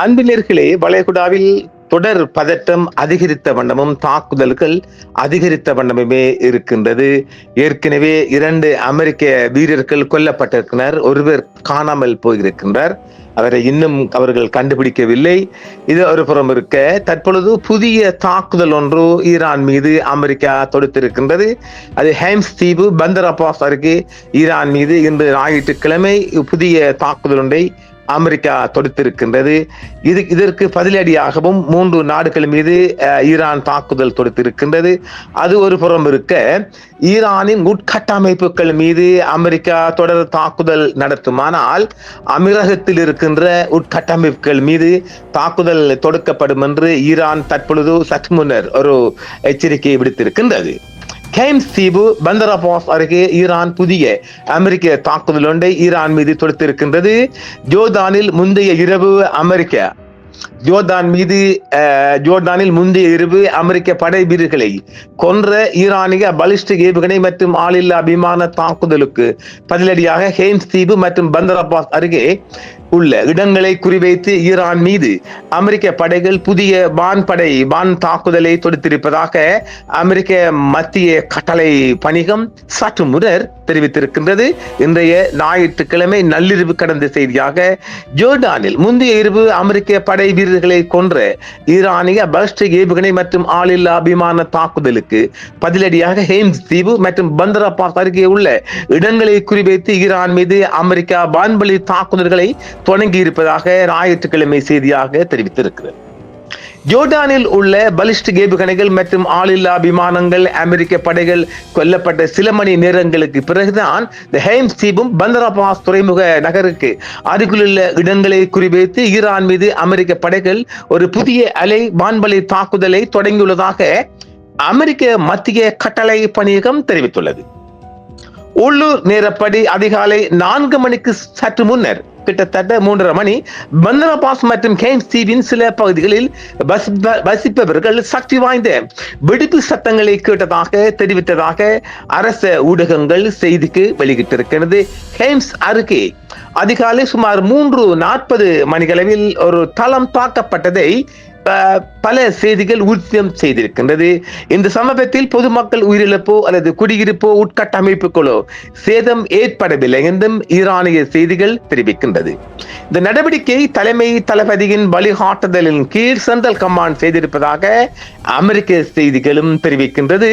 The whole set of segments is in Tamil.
அன்பினர்களே, வளைகுடாவில் தொடர் பதட்டம் அதிகரித்த வண்ணமும் தாக்குதல்கள் அதிகரித்த வண்ணமுமே இருக்கின்றது. ஏற்கனவே 2 அமெரிக்க வீரர்கள் கொல்லப்பட்டிருக்கிறார். ஒருவர் காணாமல் போயிருக்கின்றார். அவரை இன்னும் அவர்கள் கண்டுபிடிக்கவில்லை. இது ஒரு புறம் இருக்க, தற்பொழுது புதிய தாக்குதல் ஒன்று ஈரான் மீது அமெரிக்கா தொடுத்திருக்கின்றது. அது ஹேம்ஸ் தீவு பந்தர் அப்பாஸ் அருகே ஈரான் மீது இன்று ஞாயிற்றுக்கிழமை புதிய தாக்குதல் ஒன்றை அமெரிக்கா தொடுத்திருக்கின்றது. இதற்கு பதிலடியாகவும் 3 நாடுகள் மீது ஈரான் தாக்குதல் தொடுத்திருக்கின்றது. அது ஒரு புறம் இருக்க, ஈரானின் உட்கட்டமைப்புகள் மீது அமெரிக்கா தொடர் தாக்குதல் நடத்துமானால் அமீரகத்தில் இருக்கின்ற உட்கட்டமைப்புகள் மீது தாக்குதல் தொடுக்கப்படும் என்று ஈரான் தற்பொழுது சற்று முன்னர் ஒரு எச்சரிக்கையை விடுத்திருக்கின்றது. ஹேம்ஸ் தீவு பந்தர் அப்பாஸ் அருகே ஈரான் புதிய அமெரிக்க தாக்குதல் ஒன்றை ஈரான் மீது தொடுத்திருக்கின்றது. ஜோர்டானில் முந்தைய இரவு அமெரிக்க படை வீரர்களை கொன்ற ஈரானிய பாலிஸ்டிக் ஏவுகணை மற்றும் ஆளில்லா விமான தாக்குதலுக்கு பதிலடியாக ஹேம்ஸ் தீவு மற்றும் பந்தர் அப்பாஸ் அருகே உள்ள இடங்களை குறிவைத்து ஈரான் மீது அமெரிக்க படைகள் புதிய வான் தாக்குதலை தொடுத்திருப்பதாக அமெரிக்க மத்திய கட்டளை பணிகம் சற்று முன்னர் தெரிவித்திருக்கின்றது. இன்றைய ஞாயிற்றுக்கிழமை நள்ளிரவு கடந்த செய்தியாக ஜோர்டானில் முந்தைய இரவு அமெரிக்க படை வீரர்களை கொன்ற ஈரானிய பாலிஸ்டிக் ஏவுகணை மற்றும் ஆளில்லா விமான தாக்குதலுக்கு பதிலடியாக ஹேம்ஸ் தீவு மற்றும் பந்தர் அப்பாஸ் அருகே உள்ள இடங்களை குறிவைத்து ஈரான் மீது அமெரிக்கா வான்வழி தாக்குதல்களை தொடங்கி இருப்பதாக ஞாயிற்றுக்கிழமை செய்தியாக தெரிவித்திருக்கிறது. ஜோர்டானில் உள்ள பாலிஸ்டிக் ஏவுகணைகள் மற்றும் ஆளில்லா விமானங்கள் அமெரிக்க படைகள் கொல்லப்பட்ட சில மணி நேரங்களுக்கு பிறகுதான் ஹேம்ஸ் தீவும் பந்தர் அப்பாஸ் துறைமுக நகருக்கு அருகிலுள்ள இடங்களை குறிவைத்து ஈரான் மீது அமெரிக்க படைகள் ஒரு புதிய அலை வான்வழி தாக்குதலை தொடங்கியுள்ளதாக அமெரிக்க மத்திய கட்டளை பணியகம் தெரிவித்துள்ளது. உள்ளூர் நேரப்படி அதிகாலை 4 மணிக்கு சற்று முன்னர் கிட்டத்தட்ட 3:30 மணி பந்தர் அப்பாஸ் மற்றும் ஹேம்ஸ் தீவின் சில பகுதிகளில் வசிப்பவர்கள் சக்தி வாய்ந்த வெடிப்பு சத்தங்களை கேட்டதாக தெரிவித்ததாக அரச ஊடகங்கள் செய்திக்கு வெளியிட்டிருக்கிறது. ஹேம்ஸ் அருகே அதிகாலை சுமார் 3:40 மணிகளவில் ஒரு தளம் தாக்கப்பட்டதை பல செய்திகள் உறுதியம் செய்திருக்கின்றது. இந்த சம்பவத்தில் பொதுமக்கள் உயிரிழப்போ அல்லது குடியிருப்போ உட்கட்டமைப்புகளோ சேதம் ஏற்படவில்லை என்றும் ஈரானிய செய்திகள் தெரிவிக்கின்றது. இந்த நடவடிக்கை தலைமை தளபதியின் வழிகாட்டுதலின் கீழ் சென்ட்ரல் கமாண்ட் செய்திருப்பதாக அமெரிக்க செய்திகளும் தெரிவிக்கின்றது.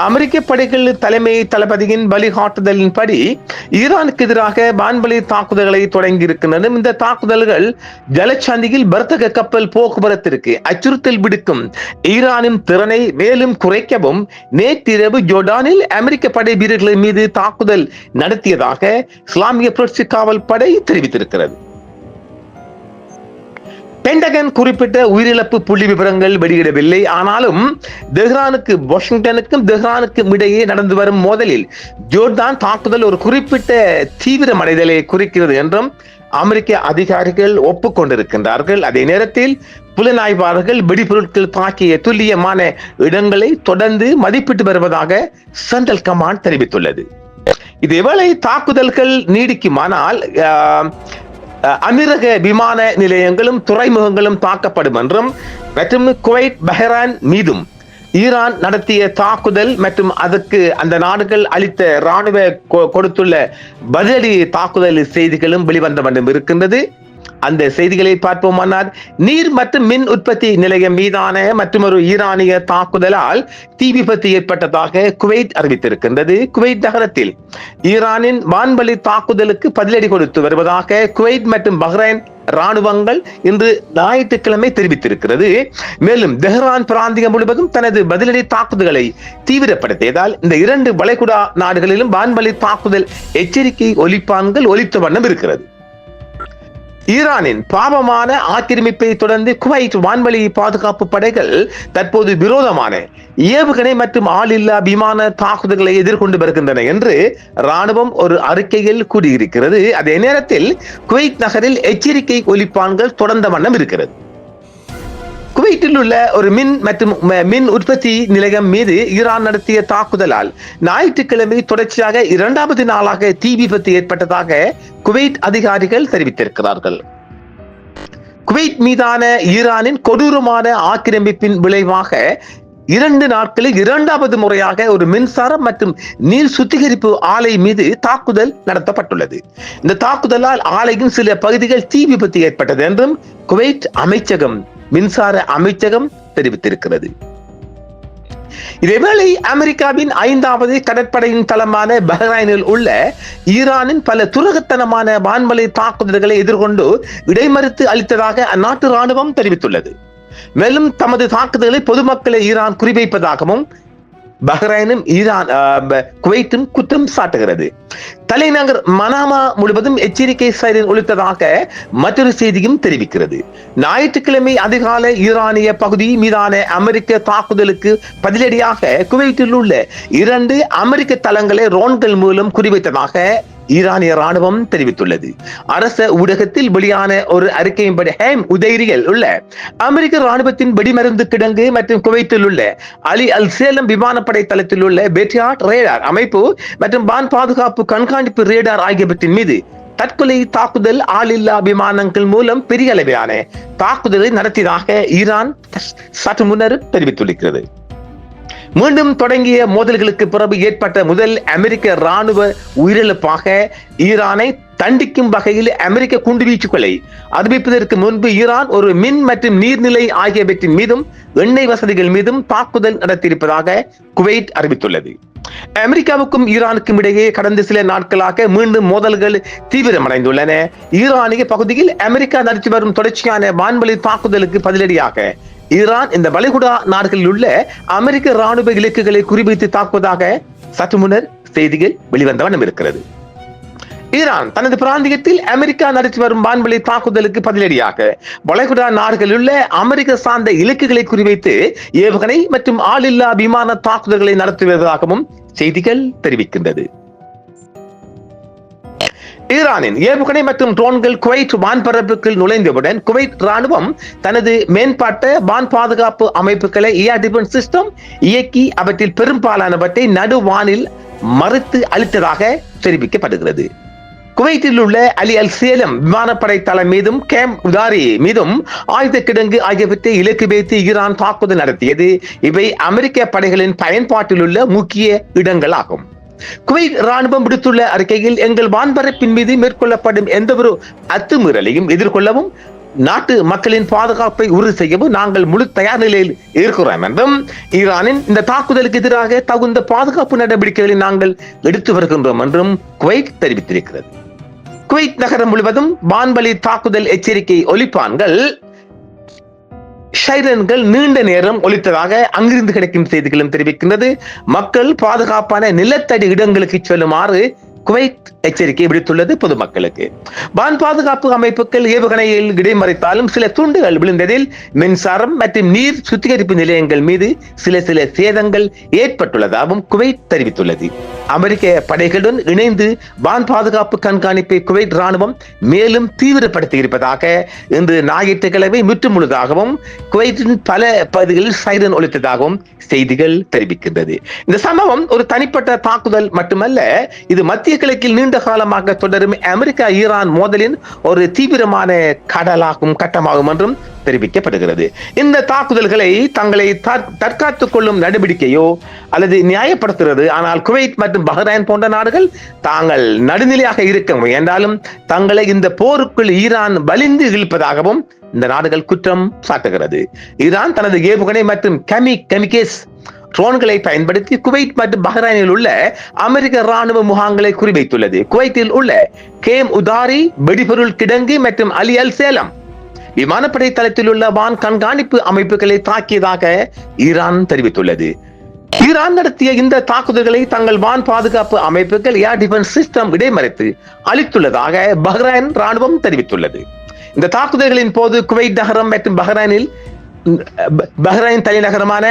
அமெரிக்க படைகள் தலைமை தளபதியின் வழிகாட்டுதலின்படி ஈரானுக்கு எதிராக வான்வழி தாக்குதல்களை தொடங்கி இருக்கின்றன. இந்த தாக்குதல்கள் ஜலச்சந்தியில் வர்த்தக கப்பல் போக்குவரத்திற்கு அச்சுறுத்தல் விடுக்கும் ஈரானின் திறனை மேலும் குறைக்கவும் நேற்றிரவு ஜோர்டானில் அமெரிக்க படை வீரர்கள் மீது தாக்குதல் நடத்தியதாக இஸ்லாமிய புரட்சி காவல் படை தெரிவித்திருக்கிறது. பென்டகன் குறிப்பிட்ட உயிரிழப்பு புள்ளி விவரங்கள் வெளியிடவில்லை. ஆனாலும் வாஷிங்டனுக்கும் தெஹ்ரானுக்கும் இடையே நடந்து வரும் மோதலில் ஜோர்டான் தாக்குதல் ஒரு குறிப்பிட்ட தீவிரமடைதலை குறிக்கிறது என்றும் அமெரிக்க அதிகாரிகள் ஒப்புக்கொண்டிருக்கின்றார்கள். அதே நேரத்தில் புலனாய்வாளர்கள் வெடிபொருட்கள் தாக்கிய துல்லியமான இடங்களை தொடர்ந்து மதிப்பிட்டு வருவதாக சென்ட்ரல் கமாண்ட் தெரிவித்துள்ளது. இதேவேளை தாக்குதல்கள் நீடிக்குமானால் அமீரக விமான நிலையங்களும் துறைமுகங்களும் தாக்கப்படும் என்றும் மற்றும் குவைத் பஹ்ரைன் மீதும் ஈரான் நடத்திய தாக்குதல் மற்றும் அதற்கு அந்த நாடுகள் அளித்த இராணுவ கொடுத்துள்ள பதிலடி தாக்குதல் செய்திகளும் வெளிவந்த வண்ணம் இருக்கின்றது. அந்த செய்திகளை பார்ப்போமானால், நீர் மற்றும் மின் உற்பத்தி நிலையம் மீதான மற்றொரு ஈரானிய தாக்குதலால் தீ விபத்து ஏற்பட்டதாக குவைத் அறிவித்திருக்கின்றது. குவைத் நகரத்தில் ஈரானின் வான்வழி தாக்குதலுக்கு பதிலடி கொடுத்து வருவதாக குவைத் மற்றும் பஹ்ரைன் ராணுவங்கள் இன்று ஞாயிற்றுக்கிழமை தெரிவித்திருக்கிறது. மேலும் தெஹ்ரான் பிராந்தியம் முழுவதும் தனது பதிலடி தாக்குதல்களை தீவிரப்படுத்தியதால் இந்த 2 வளைகுடா நாடுகளிலும் வான்வழி தாக்குதல் எச்சரிக்கை ஒலிப்பான்கள் ஒலித்த வண்ணம் இருக்கிறது. ஈரானின் பாவமான ஆக்கிரமிப்பை தொடர்ந்து குவைத் வான்வழி பாதுகாப்பு படைகள் தற்போது விரோதமான ஏவுகணை மற்றும் ஆளில்லா விமான தாக்குதல்களை எதிர்கொண்டு வருகின்றன என்று ராணுவம் ஒரு அறிக்கையில் கூறியிருக்கிறது. அதே நேரத்தில் குவைத் நகரில் எச்சரிக்கை ஒலிப்பான்கள் தொடர்ந்த வண்ணம் இருக்கிறது. குவைத்தில் உள்ள ஒரு மின் உற்பத்தி நிலையம் மீது ஈரான் நடத்திய தாக்குதலால் ஞாயிற்றுக்கிழமை தொடர்ச்சியாக 2வது நாளாக தீ விபத்து ஏற்பட்டதாக குவைத் அதிகாரிகள் தெரிவித்திருக்கிறார்கள். குவைத் மீதான ஈரானின் கொடூரமான ஆக்கிரமிப்பின் விளைவாக 2 நாட்களில் 2வது முறையாக ஒரு மின்சாரம் மற்றும் நீர் சுத்திகரிப்பு ஆலை மீது தாக்குதல் நடத்தப்பட்டுள்ளது. இந்த தாக்குதலால் ஆலையின் சில பகுதிகள் தீ விபத்து ஏற்பட்டது என்றும் குவைத் மின்சார அமைச்சகம் தெரிவித்திருக்கிறது. இதேவேளை அமெரிக்காவின் 5வது கடற்படையின் தளமான பஹ்ரைனில் உள்ள ஈரானின் பல துரகத்தனமான வான்வழி தாக்குதல்களை எதிர்கொண்டு இடைமறித்து அளித்ததாக அந்நாட்டு ராணுவம் தெரிவித்துள்ளது. மேலும் தமது தாக்குதல்களை பொதுமக்களை ஈரான் குறிவைப்பதாகவும் பஹ்ரைனும் குவைத்தும் குற்றம் சாட்டுகிறது. தலைநகர் மனாமா முழுவதும் எச்சரிக்கை சைரன் ஒலித்ததாக மற்றொரு செய்தியும் தெரிவிக்கிறது. ஞாயிற்றுக்கிழமை அதிகாலை ஈரானிய பகுதி மீதான அமெரிக்க தாக்குதலுக்கு பதிலடியாக குவைத்தில் உள்ள 2 அமெரிக்க தளங்களை ரோன்கள் மூலம் குறிவைத்ததாக ஈரானிய ராணுவம் தெரிவித்துள்ளது. அரச ஊடகத்தில் வெளியான ஒரு அறிக்கையின்படி ஹேம் உதைரியில் உள்ள அமெரிக்க ராணுவத்தின் வெடிமருந்து கிடங்கு மற்றும் குவைத்தில் உள்ள அலி அல் சேலம் விமானப்படை தளத்தில் உள்ள பெட்டியாட் ரேடார் அமைப்பு மற்றும் வான் பாதுகாப்பு கண்காணிப்பு ரேடார் ஆகியவற்றின் மீது தற்கொலை தாக்குதல் ஆளில்லா விமானங்கள் மூலம் பெரிய அளவிலான தாக்குதலை நடத்தியதாக ஈரான் சற்று முன்னர் தெரிவித்துள்ளது. மீண்டும் தொடங்கிய மோதல்களுக்கு பிறகு ஏற்பட்ட முதல் அமெரிக்க ராணுவ உயிரிழப்பாக ஈரானை தண்டிக்கும் வகையில் அமெரிக்க குண்டுவீச்சுக்களை அறிவிப்பதற்கு முன்பு ஈரான் ஒரு மின் மற்றும் நீர்நிலை ஆகியவற்றின் மீதும் எண்ணெய் வசதிகள் மீதும் தாக்குதல் நடத்தியிருப்பதாக குவைத் அறிவித்துள்ளது. அமெரிக்காவுக்கும் ஈரானுக்கும் இடையே கடந்த சில நாட்களாக மீண்டும் மோதல்கள் தீவிரமடைந்துள்ளன. ஈரானிய பகுதியில் அமெரிக்கா நடத்தி வரும் தொடர்ச்சியான வான்வழி தாக்குதலுக்கு பதிலடியாக ஈரான் இந்த வளைகுடா நாடுகளில் உள்ள அமெரிக்க ராணுவ இலக்குகளை குறிவைத்து தாக்குவதாக சற்று முன்னர் செய்திகள் வெளிவந்த வண்ணம் இருக்கிறது. ஈரான் தனது பிராந்தியத்தில் அமெரிக்கா நடத்தி வரும் வான்வழி தாக்குதலுக்கு பதிலடியாக வளைகுடா நாடுகளில் உள்ள அமெரிக்க சார்ந்த இலக்குகளை குறிவைத்து ஏவுகணை மற்றும் ஆளில்லா விமான தாக்குதல்களை நடத்துவதாகவும் செய்திகள் தெரிவிக்கின்றது. ஈரானின் ஏவுகணை மற்றும் ட்ரோன்கள் குவைத் வான்பரப்புக்குள் நுழைந்தவுடன் குவைத் ராணுவம் தனது மேம்பாட்ட வான் பாதுகாப்பு அமைப்புகளை ஏர் டிஃபென்ஸ் சிஸ்டம் இயக்கி அவற்றில் பெரும்பாலானவற்றை நடுவானில் மறுத்து அளித்ததாக தெரிவிக்கப்படுகிறது. குவைத்தில் உள்ள அலி அல் சேலம் விமானப்படை தளம் மீதும் கேம் உதாரி மீதும் ஆயுத கிடங்கு ஆகியவற்றை இலக்கு வைத்து ஈரான் தாக்குதல் நடத்தியது. இவை அமெரிக்க படைகளின் பயன்பாட்டில் உள்ள முக்கிய இடங்கள் ஆகும். குவைத் ராணுவம் விடுத்துள்ள அறிக்கையில் எங்கள் வான்பரப்பின் மீது மேற்கொள்ளப்படும் எந்த ஒரு அத்துமீறலையும் எதிர்கொள்ளவும் நாட்டு மக்களின் பாதுகாப்பை உறுதி செய்யவும் நாங்கள் முழு தயார் நிலையில் இருக்கிறோம் என்றும் ஈரானின் இந்த தாக்குதலுக்கு எதிராக தகுந்த பாதுகாப்பு நடவடிக்கைகளை நாங்கள் எடுத்து வருகின்றோம் என்றும் குவைத் தெரிவித்திருக்கிறது. குவைத் நகரம் முழுவதும் வான்வழி தாக்குதல் எச்சரிக்கை ஒலிப்பான்கள் சைரன்கள் நீண்ட நேரம் ஒலித்ததாக அங்கிருந்து கிடைக்கும் செய்திகளும் தெரிவிக்கின்றது. மக்கள் பாதுகாப்பான நிலத்தடி இடங்களுக்கு செல்லுமாறு குவைத் எச்சரிக்கை விடுத்துள்ளது பொதுமக்களுக்கு. வான் பாதுகாப்பு அமைப்புகள் ஏவுகணையில் இடைமறித்தாலும் சில துண்டுகள் விழுந்ததில் மின்சாரம் மற்றும் நீர் சுத்திகரிப்பு நிலையங்கள் மீது சில சேதங்கள் ஏற்பட்டுள்ளதாகவும் குவைத் தெரிவித்துள்ளது. அமெரிக்க படைகளுடன் இணைந்து வான் பாதுகாப்பு கண்காணிப்பை குவைத் ராணுவம் மேலும் தீவிரப்படுத்தி இருப்பதாக இன்று ஞாயிற்றுக்கிழமை முற்றுமுழுதாகவும் குவைத்தின் பல பகுதிகளில் சைரன் ஒலித்ததாகவும் செய்திகள் தெரிவிக்கின்றது. இந்த சம்பவம் ஒரு தனிப்பட்ட தாக்குதல் மட்டுமல்ல, இது மத்திய கிழக்கில் நீண்ட காலமாக தொடரும் அமெரிக்கா ஈரான் மோதலின் ஒரு தீவிரமான கட்டமாகும் என்றும் தெரிவிக்கப்படுகிறது. இந்த தாக்குதல்களை தங்களை தற்காத்துக் கொள்ளும் நடவடிக்கையோ அல்லது நியாயப்படுத்துகிறது. ஆனால் குவைத் மற்றும் பஹ்ரைன் போன்ற நாடுகள் தாங்கள் நடுநிலையாக இருக்க முயன்றாலும் தங்களை இந்த போருக்குள் ஈரான் வலிந்து இழுப்பதாகவும் இந்த நாடுகள் குற்றம் சாட்டுகிறது. ஈரான் தனது ஏவுகணை மற்றும் கெமிக்கேஸ் ட்ரோன்களை பயன்படுத்தி குவைத் மற்றும் பஹ்ரைனில் உள்ள அமெரிக்க ராணுவ முகாம்களை குறிவைத்துள்ளது. குவைத்தில் உள்ள கேம் உதாரி வெடிபொருள் கிடங்கு மற்றும் அலி அல் சேலம் விமானப்படை தளத்தில் உள்ள வான் கண்காணிப்பு அமைப்புகளை தாக்கியதாக ஈரான் தெரிவித்துள்ளது. ஈரான் நடத்திய இந்த தாக்குதல்களை தங்கள் வான் பாதுகாப்பு அமைப்புகள் ஏர் டிஃபென்ஸ் சிஸ்டம் இடைமறித்து அளித்துள்ளதாக பஹ்ரைன் ராணுவம் தெரிவித்துள்ளது. இந்த தாக்குதல்களின் போது குவைத் நகரம் மற்றும் பஹ்ரைன் தலைநகரமான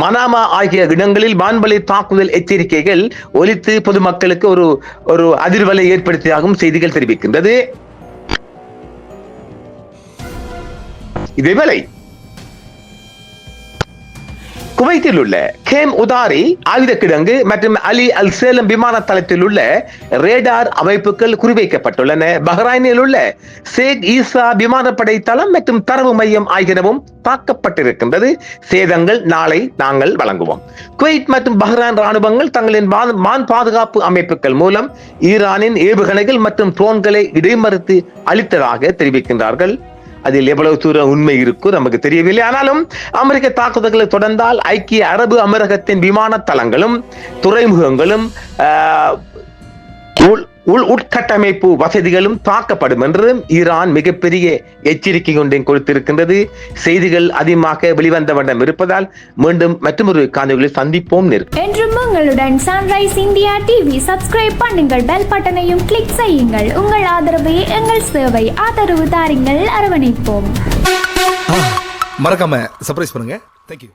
மனாமா ஆகிய இடங்களில் வான்வழி தாக்குதல் எச்சரிக்கைகள் ஒலித்து பொதுமக்களுக்கு ஒரு அதிர்வலை ஏற்படுத்தியதாகவும் செய்திகள் தெரிவிக்கின்றது. இதேவேளை குவைத்தில் உள்ள கேம் உதாரி ஆயுத கிடங்கு மற்றும் அலி அல் சேலம் விமான தளத்தில் உள்ள ரேடார் அமைப்புகள் குறிவைக்கப்பட்டுள்ளன. பஹ்ரைனில் உள்ள ஷேக் ஈசா விமானப்படை தளம் மற்றும் தரவு மையம் ஆகியனவும் தாக்கப்பட்டிருக்கின்றது. சேதங்கள் நாளை நாங்கள் வழங்குவோம். குவைத் மற்றும் பஹ்ரைன் ராணுவங்கள் தங்களின் வான் பாதுகாப்பு அமைப்புகள் மூலம் ஈரானின் ஏவுகணைகள் மற்றும் ட்ரோன்களை இடைமறித்து அளித்ததாக தெரிவிக்கின்றார்கள். அதில் எவ்வளவு தூரம் உண்மை இருக்கும் நமக்கு தெரியவில்லை. ஆனாலும் அமெரிக்க தாக்குதல்களை தொடர்ந்தால் ஐக்கிய அரபு அமீரகத்தின் விமான தளங்களும் துறைமுகங்களும் உட்கட்டமைப்பு வசதிகளும் தாக்கப்படும் என்றும் ஈரான் மிகப்பெரிய எச்சரிக்கை ஒன்றையும் கொடுத்திருக்கின்றது. செய்திகள் அதிகமாக வெளிவந்த வண்ணம் இருப்பதால் மீண்டும் மற்றொரு காணொளியில் சந்திப்போம். என்றும் உங்களுடன் சன்ரைஸ் இந்தியா டிவி சப்ஸ்கிரைப் பண்ணுங்கள், பெல் பட்டனையும் கிளிக் செய்யுங்கள். உங்கள் ஆதரவே எங்கள் சேவை. ஆதரவு தாருங்கள், அரவணைப்போம். மறக்காம சர்ப்ரைஸ் பண்ணுங்க. தேங்க்யூ.